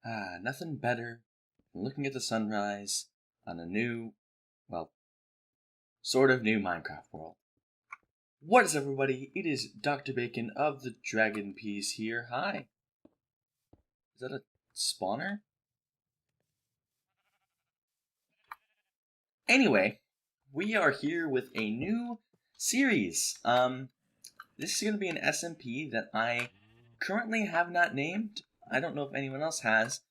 Nothing better than looking at the sunrise on a new, well, sort of new Minecraft world. What is everybody? It is Dr. Bacon of the Dragonpeas here. Hi. Is that a spawner? Anyway, we are here with a new series. This is going to be an SMP that I currently have not named. I don't know if anyone else has.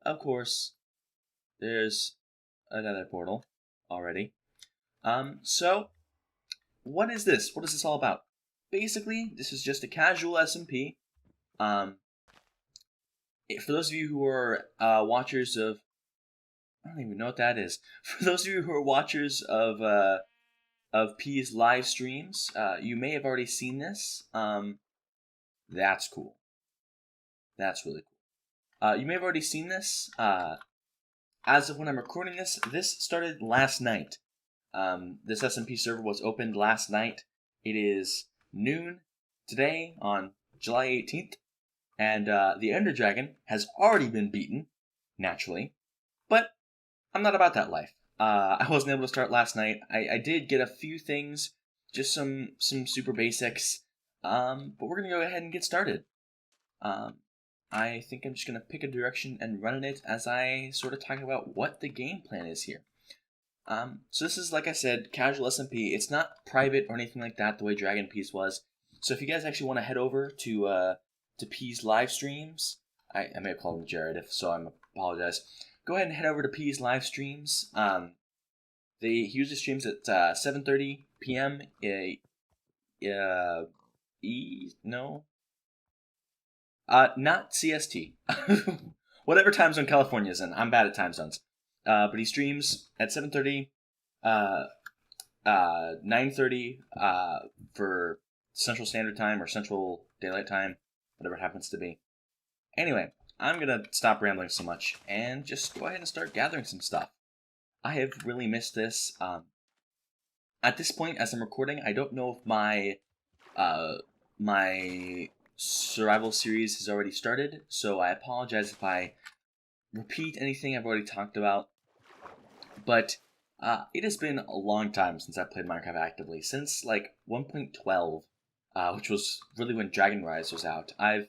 Of course, there's another portal already. So what is this? What is this all about? Basically, this is just a casual SMP. Um, for those of you who are watchers of, I don't even know what that is. For those of you who are watchers of P's live streams, you may have already seen this. That's cool. That's really cool. You may have already seen this. As of when I'm recording this, this started last night. This SMP server was opened last night. It is noon today on July 18th, and the Ender Dragon has already been beaten, naturally, but I'm not about that life. I wasn't able to start last night. I did get a few things, just some super basics, but we're going to go ahead and get started. I think I'm just going to pick a direction and run in it as I sort of talk about what the game plan is here. So this is, like I said, casual SMP. It's not private or anything like that the way Dragonpeas was. So if you guys actually want to head over to P's live streams, I may have called him Jared, if so, I apologize. Go ahead and head over to P's live streams. He usually streams at 7:30 p.m. Not CST. Whatever time zone California's in. I'm bad at time zones. But he streams at 7:30, 9:30 for Central Standard Time or Central Daylight Time, whatever it happens to be. Anyway, I'm gonna stop rambling so much and just go ahead and start gathering some stuff. I have really missed this. At this point, as I'm recording, I don't know if my survival series has already started, so I apologize if I repeat anything I've already talked about. But it has been a long time since I've played Minecraft actively, since like 1.12, which was really when Dragon Rise was out. I've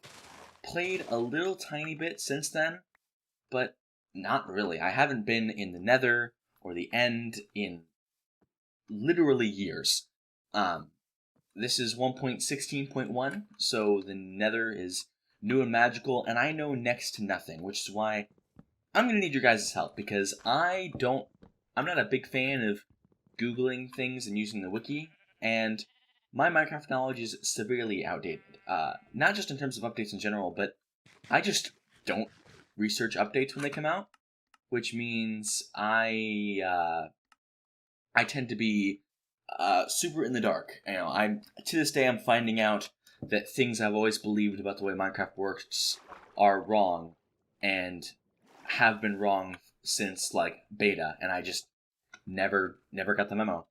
played a little tiny bit since then, but not really. I haven't been in the Nether or the End in literally years. This is 1.16.1, so the Nether is new and magical, and I know next to nothing, which is why I'm going to need your guys' help, because I'm not a big fan of Googling things and using the wiki, and my Minecraft knowledge is severely outdated. Not just in terms of updates in general, but I just don't research updates when they come out, which means I tend to be super in the dark. To this day I'm finding out that things I've always believed about the way Minecraft works are wrong, and have been wrong since like beta, and I just never got the memo.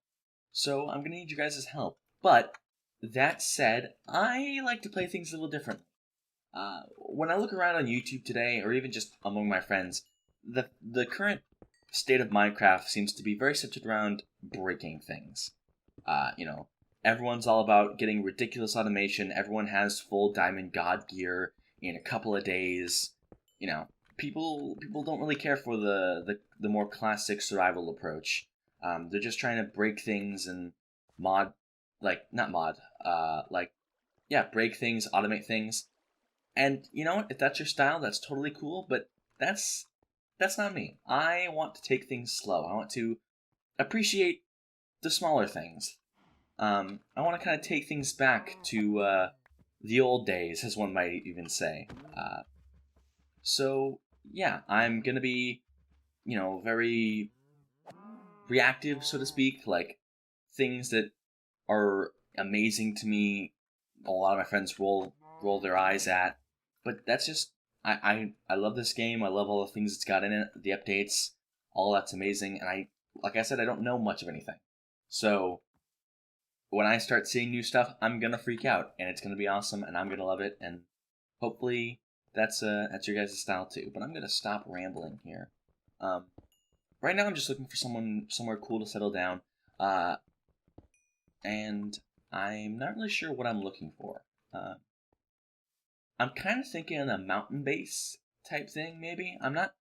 So I'm gonna need you guys' help. But that said, I like to play things a little differently. When I look around on YouTube today, or even just among my friends, the current state of Minecraft seems to be very centered around breaking things. Everyone's all about getting ridiculous automation. Everyone has full diamond god gear in a couple of days. People don't really care for the more classic survival approach. They're just trying to break things and break things, automate things. And you know what? If that's your style, that's totally cool. But that's not me. I want to take things slow. I want to appreciate the smaller things. I want to kind of take things back to the old days, as one might even say. So yeah, I'm gonna be, very reactive, so to speak. Like things that are amazing to me, a lot of my friends roll their eyes at. But that's just I love this game. I love all the things it's got in it, the updates, all that's amazing. And like I said, I don't know much of anything. So when I start seeing new stuff, I'm gonna freak out, and it's gonna be awesome, and I'm gonna love it, and hopefully that's your guys' style too. But I'm gonna stop rambling here. Um, right now I'm just looking for somewhere cool to settle down. And I'm not really sure what I'm looking for. Uh, I'm kind of thinking a mountain base type thing, maybe. I'm not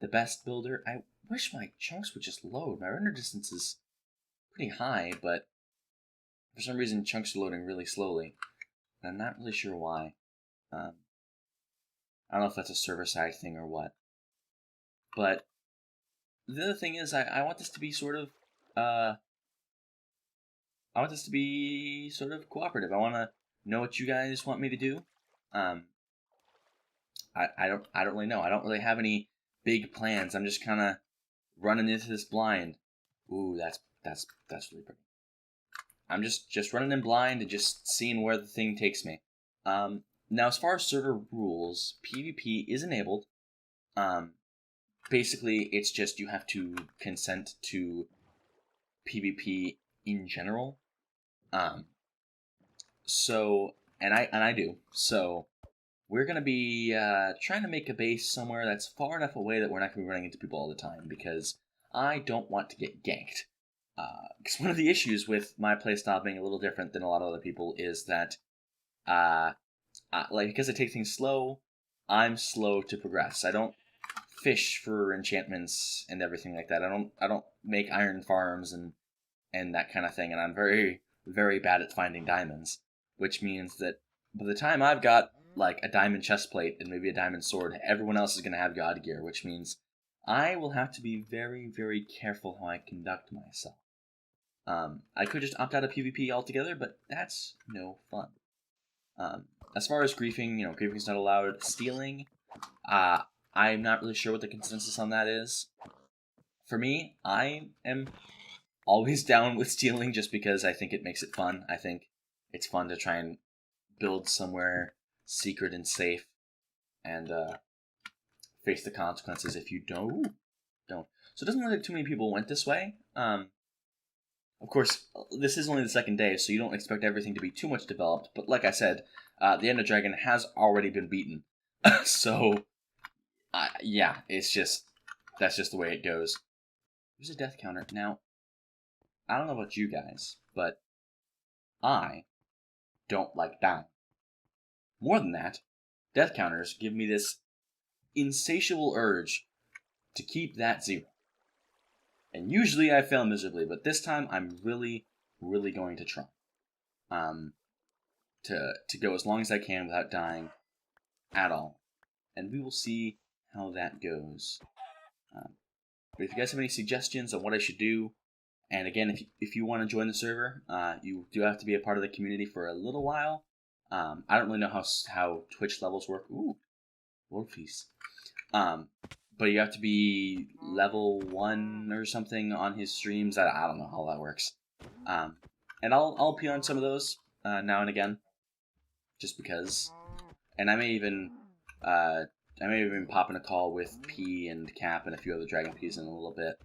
the best builder. I wish my chunks would just load. My render distance is pretty high, but for some reason chunks are loading really slowly. And I'm not really sure why. I don't know if that's a server-side thing or what. But the other thing is I want this to be sort of cooperative. I want to know what you guys want me to do. Um, I don't really know. I don't really have any big plans. I'm just kind of running into this blind. Ooh, that's really pretty. I'm just running in blind and just seeing where the thing takes me. Now as far as server rules, PvP is enabled. Basically, it's just you have to consent to PvP in general. And I do. So we're gonna be trying to make a base somewhere that's far enough away that we're not gonna be running into people all the time, because I don't want to get ganked. Because one of the issues with my playstyle being a little different than a lot of other people is that, because I take things slow, I'm slow to progress. I don't fish for enchantments and everything like that. I don't make iron farms and that kind of thing, and I'm very, very bad at finding diamonds, which means that by the time I've got like a diamond chestplate and maybe a diamond sword, everyone else is going to have god gear, which means I will have to be very, very careful how I conduct myself. I could just opt out of PvP altogether, but that's no fun. As far as griefing, griefing is not allowed. Stealing, I'm not really sure what the consensus on that is. For me, I am always down with stealing just because I think it makes it fun. I think it's fun to try and build somewhere secret and safe and face the consequences if you don't. So it doesn't look like too many people went this way. Of course, this is only the second day, so you don't expect everything to be too much developed. But like I said, the Ender Dragon has already been beaten. So, yeah, that's just the way it goes. There's a death counter. Now, I don't know about you guys, but I don't like dying. More than that, death counters give me this insatiable urge to keep that zero. And usually I fail miserably, but this time I'm really, really going to try. To go as long as I can without dying at all. And we will see how that goes. But if you guys have any suggestions on what I should do, and again, if you want to join the server, you do have to be a part of the community for a little while. I don't really know how Twitch levels work. Ooh, world peace. But you have to be level 1 or something on his streams. I don't know how that works. And I'll appear on some of those now and again, just because. And I may even pop in a call with P and Cap and a few other Dragonpeas in a little bit.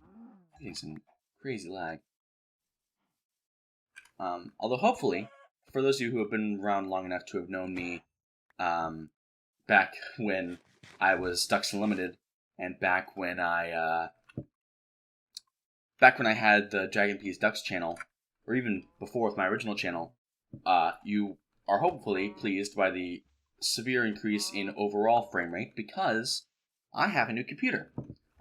Getting some crazy lag. Although hopefully, for those of you who have been around long enough to have known me, back when I was Ducks Unlimited, and back when I had the Dragonpeas Ducks channel, or even before with my original channel, you are hopefully pleased by the severe increase in overall frame rate, because I have a new computer.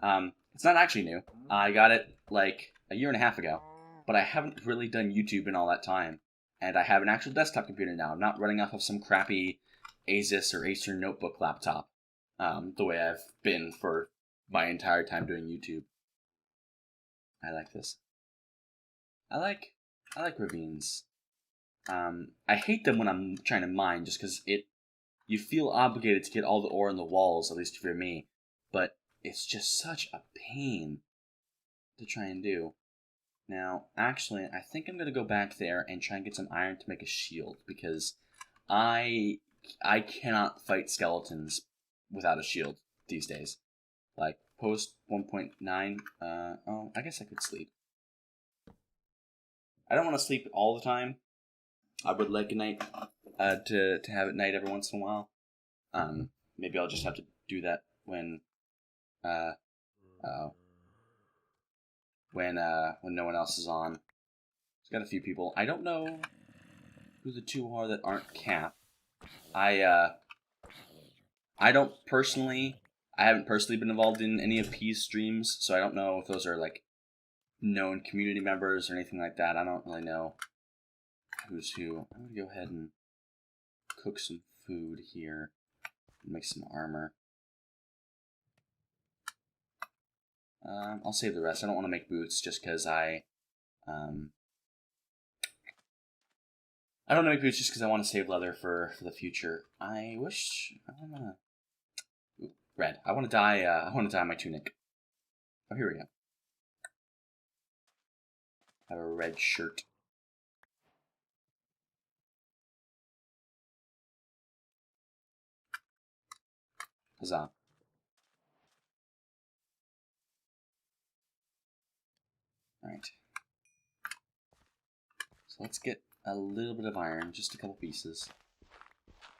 It's not actually new. I got it like a year and a half ago, but I haven't really done YouTube in all that time. And I have an actual desktop computer now. I'm not running off of some crappy Asus or Acer notebook laptop, the way I've been for my entire time doing YouTube. I like this. I like ravines. I hate them when I'm trying to mine, just because you feel obligated to get all the ore in the walls, at least for me. But it's just such a pain to try and do. Now, actually, I think I'm going to go back there and try and get some iron to make a shield, because I cannot fight skeletons without a shield these days. Like, post 1.9, I guess I could sleep. I don't want to sleep all the time. I would like a night, to have at night every once in a while. maybe I'll just have to do that when uh, uh, when no one else is on. It's got a few people. I don't know who the two are that aren't Cap. I don't personally. I haven't personally been involved in any of P's streams, so I don't know if those are like known community members or anything like that. I don't really know who's who. I'm gonna go ahead and cook some food here and make some armor. I'll save the rest. I don't want to make boots just because I don't want to make boots just because I want to save leather for the future. I wish I wanna red. I want to dye. I want to dye my tunic. Oh, here we go. I have a red shirt. Huzzah. Alright. So let's get a little bit of iron, just a couple pieces.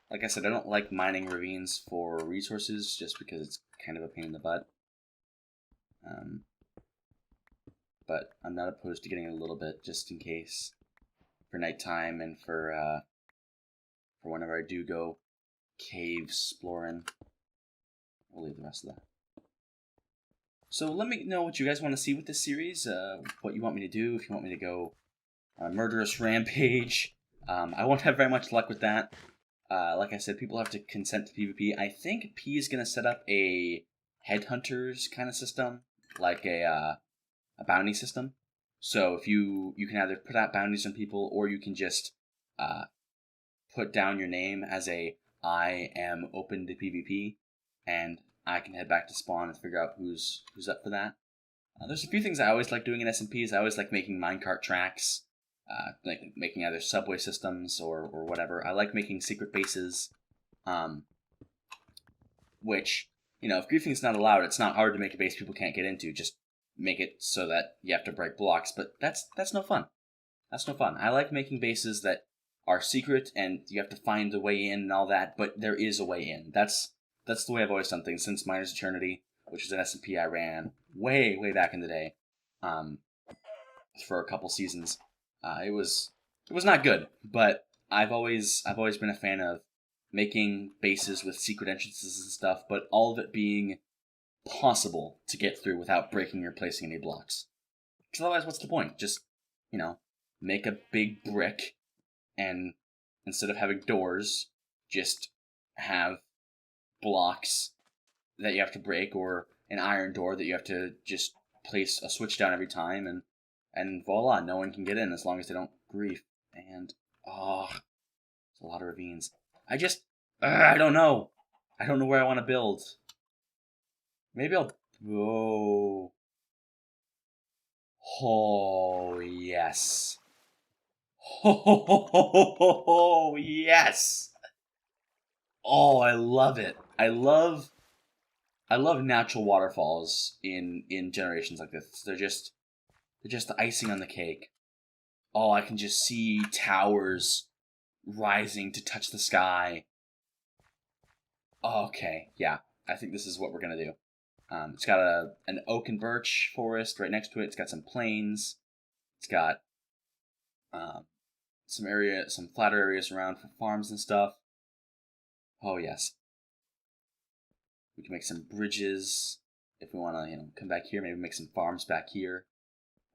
Like I said, I don't like mining ravines for resources, just because it's kind of a pain in the butt. But I'm not opposed to getting a little bit, just in case. For nighttime and for whenever I do go cave exploring. We'll leave the rest of that. So let me know what you guys want to see with this series, what you want me to do, if you want me to go murderous rampage. I won't have very much luck with that. Like I said, people have to consent to PvP. I think P is going to set up a headhunters kind of system, like a bounty system. So if you can either put out bounties on people, or you can just put down your name as I am open to PvP, and I can head back to spawn and figure out who's up for that. There's a few things I always like doing in SMPs. I always like making minecart tracks, like making either subway systems or whatever. I like making secret bases, which, you know, if griefing's not allowed, it's not hard to make a base people can't get into. Just make it so that you have to break blocks, but that's no fun. That's no fun. I like making bases that are secret and you have to find a way in and all that, but there is a way in. That's the way I've always done things since Miners Eternity, which is an SMP I ran way back in the day, for a couple seasons. It was not good, but I've always been a fan of making bases with secret entrances and stuff, but all of it being possible to get through without breaking or placing any blocks. Because otherwise, what's the point? Just, you know, make a big brick, and instead of having doors, just have blocks that you have to break, or an iron door that you have to just place a switch down every time, and voila, no one can get in as long as they don't grief. And, there's a lot of ravines. I don't know. I don't know where I want to build. Maybe I'll... Oh, yes. Oh, yes. Oh, I love it. I love natural waterfalls in generations like this. They're just the icing on the cake. Oh, I can just see towers rising to touch the sky. Okay, yeah. I think this is what we're gonna do. It's got an oak and birch forest right next to it. It's got some plains. It's got some flatter areas around for farms and stuff. Oh yes. We can make some bridges if we want to, come back here. Maybe make some farms back here.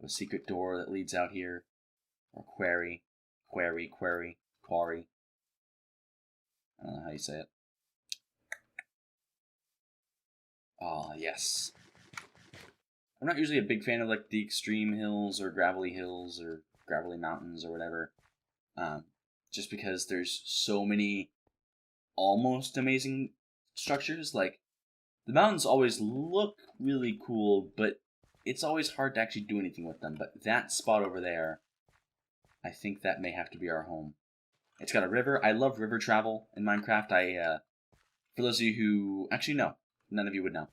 A secret door that leads out here, or quarry. I don't know how you say it. Oh yes. I'm not usually a big fan of like the extreme hills or gravelly mountains or whatever. Just because there's so many almost amazing structures. Like, the mountains always look really cool, but it's always hard to actually do anything with them. But that spot over there, I think that may have to be our home. It's got a river. I love river travel in Minecraft. For those of you who... Actually, no. None of you would know.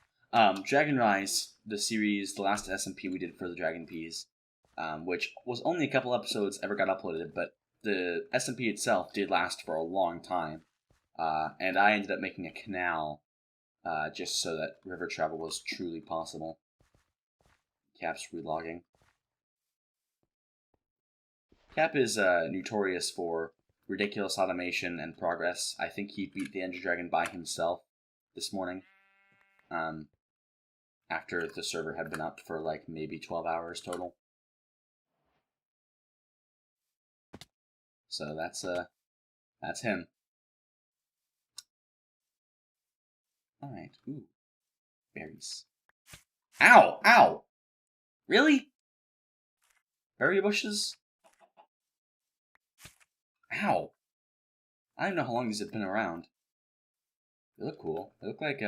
Dragon Rise, the series, the last SMP we did for the Dragonpeas, which was only a couple episodes ever got uploaded, but the SMP itself did last for a long time. and I ended up making a canal just so that river travel was truly possible. Cap's relogging. Cap is notorious for ridiculous automation and progress. I think he beat the Ender Dragon by himself this morning. After the server had been up for like maybe 12 hours total. So that's him. Alright, ooh. Berries. Ow! Ow! Really? Berry bushes? Ow! I don't know how long these have been around. They look cool. They look like,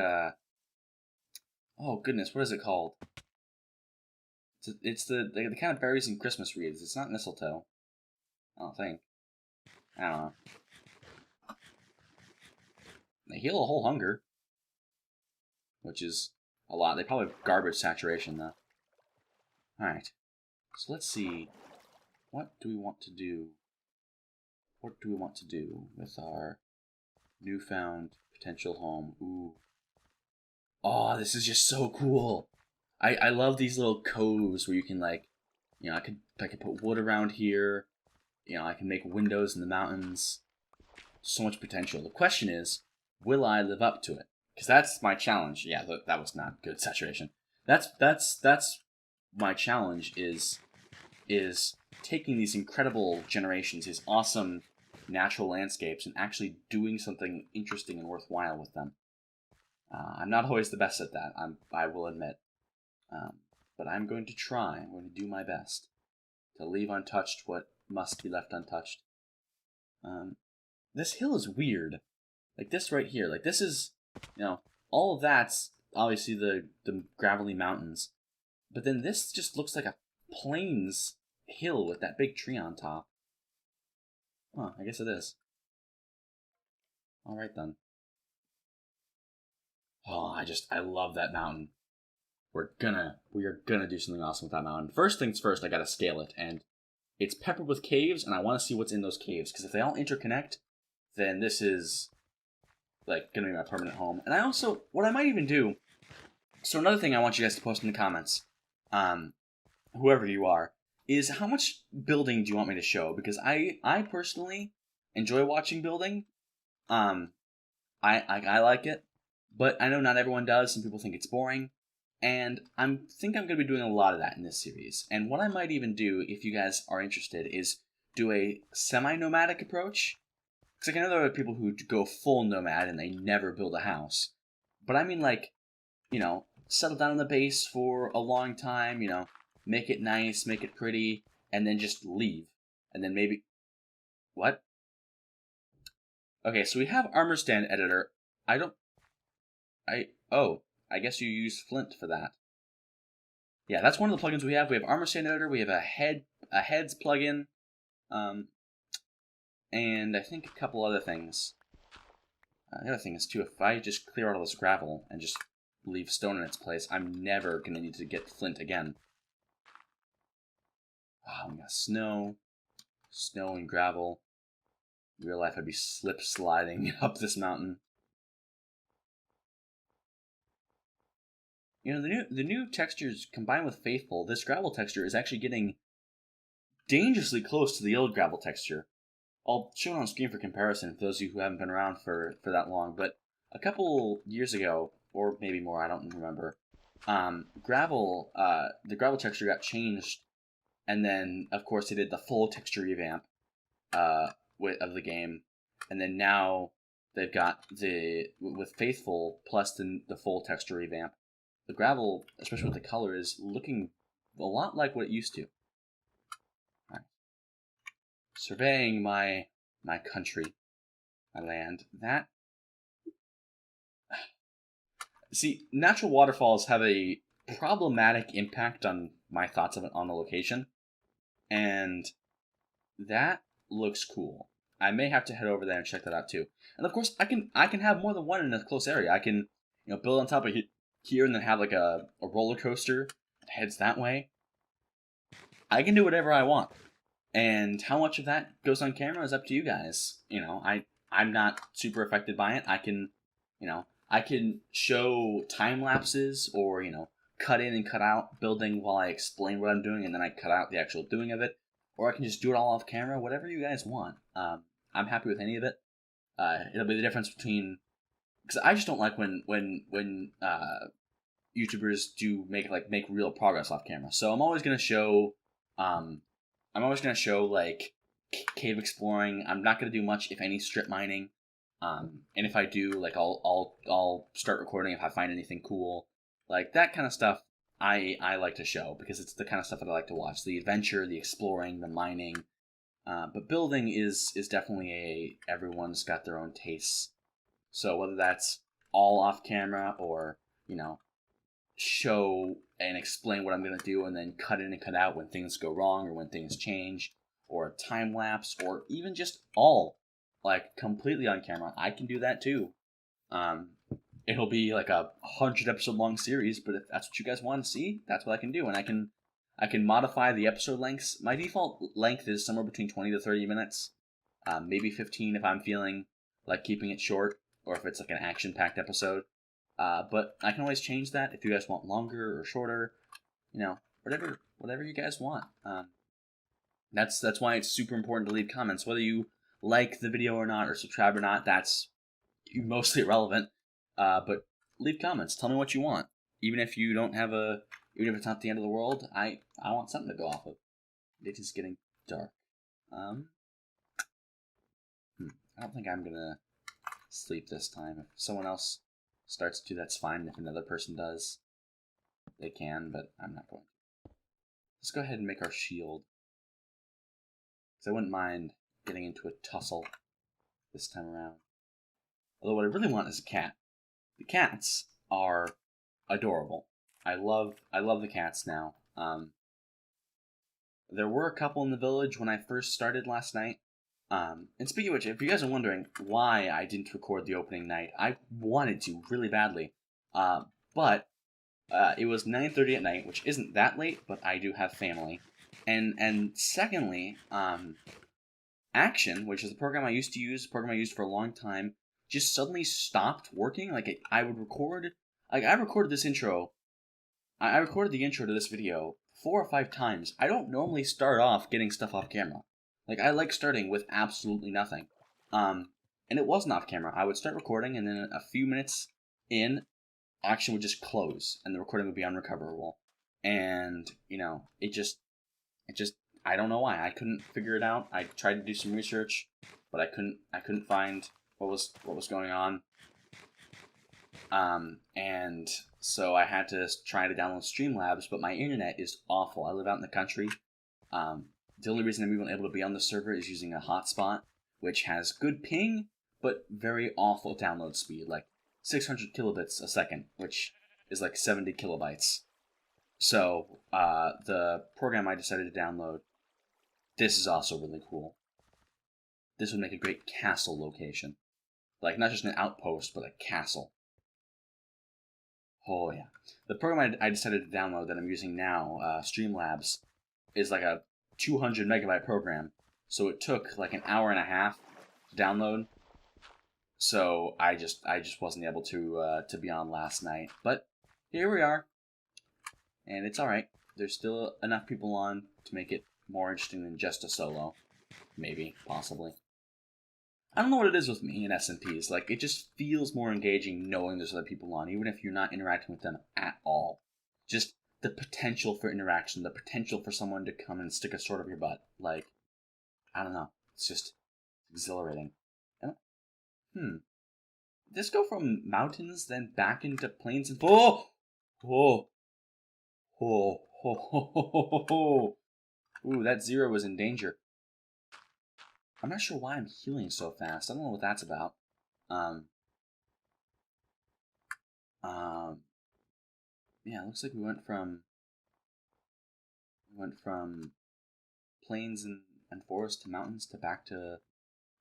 oh goodness, what is it called? It's the kind of berries in Christmas wreaths. It's not mistletoe. I don't think. I don't know. They heal a whole hunger. Which is a lot. They probably have garbage saturation, though. Alright. So let's see. What do we want to do? What do we want to do with our newfound potential home? Ooh. Oh, this is just so cool. I love these little coves where you can, like, you know, I could put wood around here. You know, I can make windows in the mountains. So much potential. The question is, will I live up to it? Because that's my challenge. Yeah, that was not good saturation. That's my challenge is taking these incredible generations, these awesome natural landscapes, and actually doing something interesting and worthwhile with them. I'm not always the best at that. I will admit, but I'm going to try. I'm going to do my best to leave untouched what must be left untouched. This hill is weird. Like this right here. Like this is, you know, all of that's obviously the gravelly mountains. But then this just looks like a plains hill with that big tree on top. Huh, I guess it is. Alright then. Oh, I love that mountain. We are gonna do something awesome with that mountain. First things first, I gotta scale it, and it's peppered with caves, and I want to see what's in those caves, because if they all interconnect, then this is, like, gonna be my permanent home. And I also, what I might even do, so another thing I want you guys to post in the comments, whoever you are, is how much building do you want me to show? Because I personally enjoy watching building. I like it, but I know not everyone does. Some people think it's boring. And think I'm going to be doing a lot of that in this series. And what I might even do, if you guys are interested, is do a semi-nomadic approach. Because I know there are people who go full nomad and they never build a house. But I mean, like, you know, settle down on the base for a long time, you know, make it nice, make it pretty, and then just leave. And then maybe... What? Okay, so we have Armor Stand Editor. Oh, I guess you use Flint for that. Yeah, that's one of the plugins we have. We have Armor Stand Editor, we have a Heads plugin, and I think a couple other things. The other thing is, too, if I just clear out all this gravel and just leave stone in its place, I'm never going to need to get flint again. Oh, we got snow and gravel. In real life, I'd be sliding up this mountain. You know, the new textures combined with Faithful, this gravel texture is actually getting dangerously close to the old gravel texture. I'll show it on screen for comparison for those of you who haven't been around for that long, but a couple years ago, or maybe more, I don't remember, the gravel texture got changed, and then, of course, they did the full texture revamp of the game, and then now they've got with Faithful plus the full texture revamp. The gravel, especially with the color, is looking a lot like what it used to. Right. Surveying my country, my land. See, natural waterfalls have a problematic impact on my thoughts on the location, and that looks cool. I may have to head over there and check that out too. And of course, I can have more than one in a close area. I can, you know, build on top of here and then have like a roller coaster that heads that way. I can do whatever I want. And how much of that goes on camera is up to you guys. You know, I'm not super affected by it. I can, I can show time lapses or, cut in and cut out building while I explain what I'm doing, and then I cut out the actual doing of it. Or I can just do it all off camera, whatever you guys want. I'm happy with any of it. It'll be the difference between, because I just don't like when YouTubers do make real progress off camera. So I'm always gonna show, like cave exploring. I'm not gonna do much, if any, strip mining. And if I do, like I'll start recording if I find anything cool, like that kind of stuff. I like to show because it's the kind of stuff that I like to watch: the adventure, the exploring, the mining. But building is definitely everyone's got their own tastes. So whether that's all off camera or show and explain what I'm going to do and then cut in and cut out when things go wrong or when things change, or a time lapse, or even just all like completely on camera, I can do that too. It'll be like a 100 episode long series, but if that's what you guys want to see, that's what I can do. And I can modify the episode lengths. My default length is somewhere between 20 to 30 minutes, maybe 15 if I'm feeling like keeping it short, or if it's like an action-packed episode. But I can always change that if you guys want longer or shorter, whatever you guys want. That's why it's super important to leave comments, whether you like the video or not, or subscribe or not. That's mostly irrelevant. But leave comments. Tell me what you want. Even if you don't have even if it's not the end of the world, I want something to go off of. It is getting dark. I don't think I'm gonna sleep this time. If someone else starts to, that's fine. If another person does, they can, but I'm not going to. Let's go ahead and make our shield, because I wouldn't mind getting into a tussle this time around. Although what I really want is a cat. The cats are adorable. I love the cats now. There were a couple in the village when I first started last night. And speaking of which, if you guys are wondering why I didn't record the opening night, I wanted to really badly. But it was 9:30 at night, which isn't that late, but I do have family. And secondly, Action, which is a program I used to use, a program I used for a long time, just suddenly stopped working. Like I would record, like I recorded this intro. I recorded the intro to this video 4 or 5 times. I don't normally start off getting stuff off camera. Like I like starting with absolutely nothing. And it wasn't off camera. I would start recording, and then a few minutes in, Action would just close, and the recording would be unrecoverable. And it just I don't know why. I couldn't figure it out. I tried to do some research, but I couldn't find what was going on. And so I had to try to download Streamlabs, but my internet is awful. I live out in the country. The only reason I'm even able to be on the server is using a hotspot, which has good ping, but very awful download speed, like 600 kilobits a second, which is like 70 kilobytes. So the program I decided to download, this is also really cool. This would make a great castle location. Like, not just an outpost, but a castle. Oh, yeah. The program I decided to download that I'm using now, Streamlabs, is like a 200 megabyte program. So it took like an hour and a half to download. So I just wasn't able to be on last night. But here we are. And it's alright. There's still enough people on to make it more interesting than just a solo. Maybe, possibly. I don't know what it is with me and SMPs. Like, it just feels more engaging knowing there's other people on, even if you're not interacting with them at all. Just the potential for interaction, the potential for someone to come and stick a sword up your butt. Like, I don't know. It's just exhilarating. Did this go from mountains, then back into plains and... Oh! Oh! Oh! Oh! Oh! Oh! Oh! Ooh, that zero was in danger. I'm not sure why I'm healing so fast. I don't know what that's about. Yeah, it looks like we went from plains and forest to mountains to back to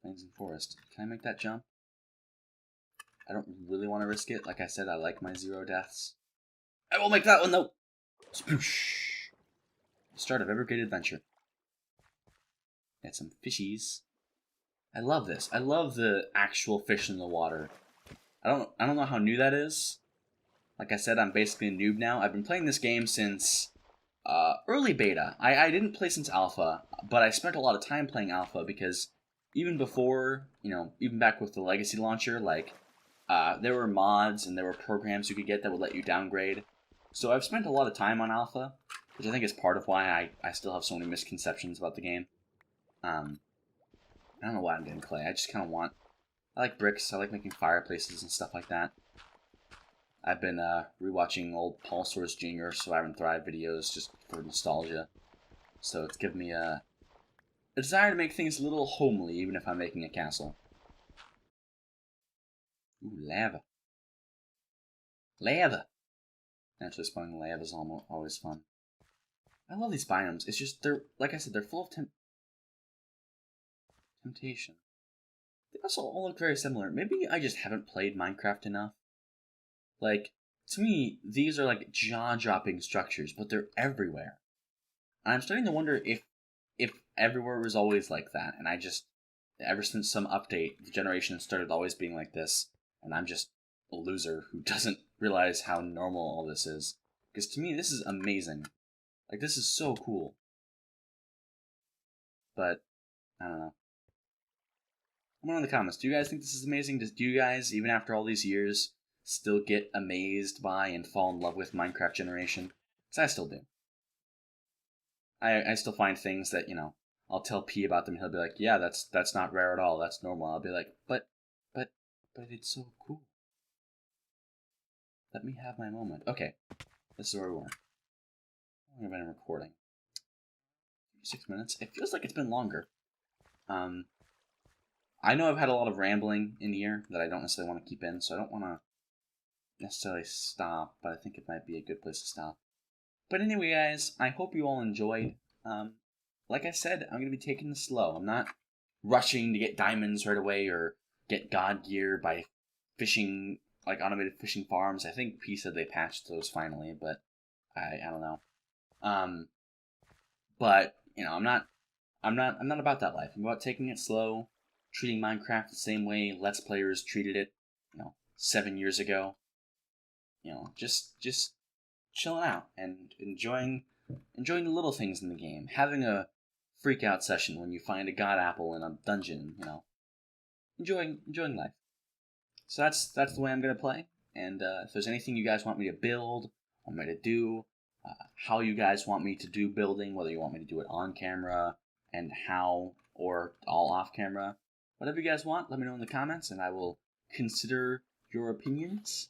plains and forest. Can I make that jump? I don't really want to risk it. Like I said, I like my 0 deaths. I will make that one though. Sploosh. Start of every great adventure. Got some fishies. I love this. I love the actual fish in the water. I don't know how new that is. Like I said, I'm basically a noob now. I've been playing this game since early beta. I didn't play since alpha, but I spent a lot of time playing alpha because even before, even back with the legacy launcher, like there were mods and there were programs you could get that would let you downgrade. So I've spent a lot of time on alpha, which I think is part of why I still have so many misconceptions about the game. I don't know why I'm getting clay. I just kind of I like bricks. I like making fireplaces and stuff like that. I've been rewatching old Paul Source Jr. Survive and Thrive videos just for nostalgia. So it's given me a desire to make things a little homely, even if I'm making a castle. Ooh, lava. Lava! Naturally spawning lava is always fun. I love these biomes. It's just, like I said, they're full of temptation. They also all look very similar. Maybe I just haven't played Minecraft enough. Like, to me, these are like jaw-dropping structures, but they're everywhere. And I'm starting to wonder if everywhere was always like that, and ever since some update, the generation started always being like this, and I'm just a loser who doesn't realize how normal all this is. Because to me, this is amazing. Like, this is so cool. But, I don't know. Comment in the comments. Do you guys think this is amazing? Do you guys, even after all these years, still get amazed by and fall in love with Minecraft generation? Because I still do. I still find things that, I'll tell P about them and he'll be like, yeah, that's not rare at all. That's normal. I'll be like, but it's so cool. Let me have my moment. Okay. This is where we were. How long have I been recording? 6 minutes? It feels like it's been longer. I know I've had a lot of rambling in here that I don't necessarily want to keep in, so I don't want to necessarily stop, but I think it might be a good place to stop. But anyway, guys, I hope you all enjoyed. Like I said, I'm going to be taking this slow. I'm not rushing to get diamonds right away or get god gear by fishing, like automated fishing farms. I think P said they patched those finally, but I don't know. But I'm not about that life. I'm about taking it slow, treating Minecraft the same way Let's Players treated it, 7 years ago. Just chilling out and enjoying the little things in the game. Having a freak out session when you find a god apple in a dungeon, enjoying life. So that's the way I'm gonna play. And if there's anything you guys want me to build, want me to do, how you guys want me to do building, whether you want me to do it on camera and how, or all off camera, whatever you guys want, let me know in the comments and I will consider your opinions.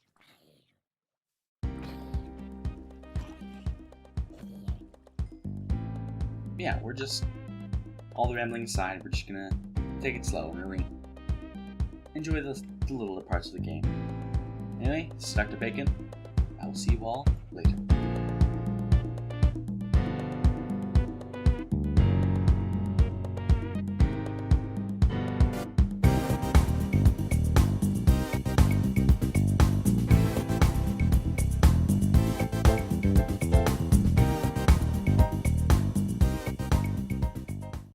Yeah, we're just, all the rambling aside, we're just gonna take it slow and really enjoy the littler parts of the game. Anyway, this is Dr. Bacon. I will see you all later.